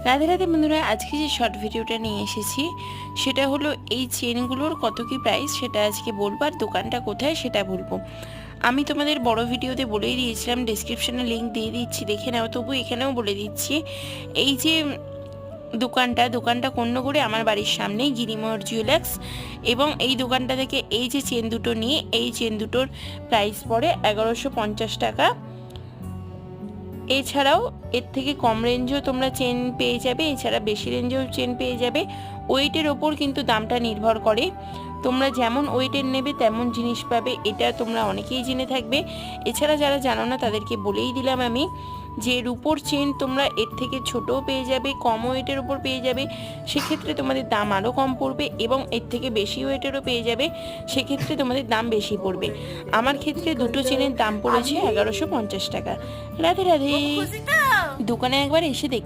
রাধে রাধে বন্ধুরা, আজকে যে শর্ট ভিডিওটা নিয়ে এসেছি সেটা হলো এই চেনগুলোর কত কি প্রাইস সেটা আজকে বলবো, আর দোকানটা কোথায় সেটা বলবো। আমি তোমাদের বড় ভিডিওতে বলেই দিয়েছিলাম, ডেসক্রিপশনে লিংক দিয়ে দিচ্ছি, দেখে নাও। তবু এখানেও বলে দিচ্ছি, এই যে দোকানটা কন্যগড়ে আমার বাড়ির সামনেই গিরিমোহর জুয়েলার্স, এবং এই দোকানটা থেকে এই যে চেন দুটো নিয়ে, এই চেন দুটোর প্রাইস পড়ে 1150 টাকা। এছাড়াও এর থেকে কম রেঞ্জেও তোমরা চেন পেয়ে যাবে, এছাড়া বেশি রেঞ্জেও চেন পেয়ে যাবে। ওয়েটের ওপর কিন্তু দামটা নির্ভর করে, তোমরা যেমন ওয়েটের নেবে তেমন জিনিস পাবে, এটা তোমরা অনেকেই জেনে থাকবে। এছাড়া যারা জানো না তাদেরকে বলেই দিলাম আমি, যে রূপোর চেন তোমরা এর থেকে ছোটও পেয়ে যাবে, কম ওয়েটের ওপর পেয়ে যাবে, সেক্ষেত্রে তোমাদের দাম আরও কম পড়বে, এবং এর থেকে বেশি ওয়েটেরও পেয়ে যাবে, সেক্ষেত্রে তোমাদের দাম বেশি পড়বে। আমার ক্ষেত্রে দুটো চেনের দাম পড়েছে 1150 টাকা। রাধে রাধে। দোকানে একবার এসে দেখ।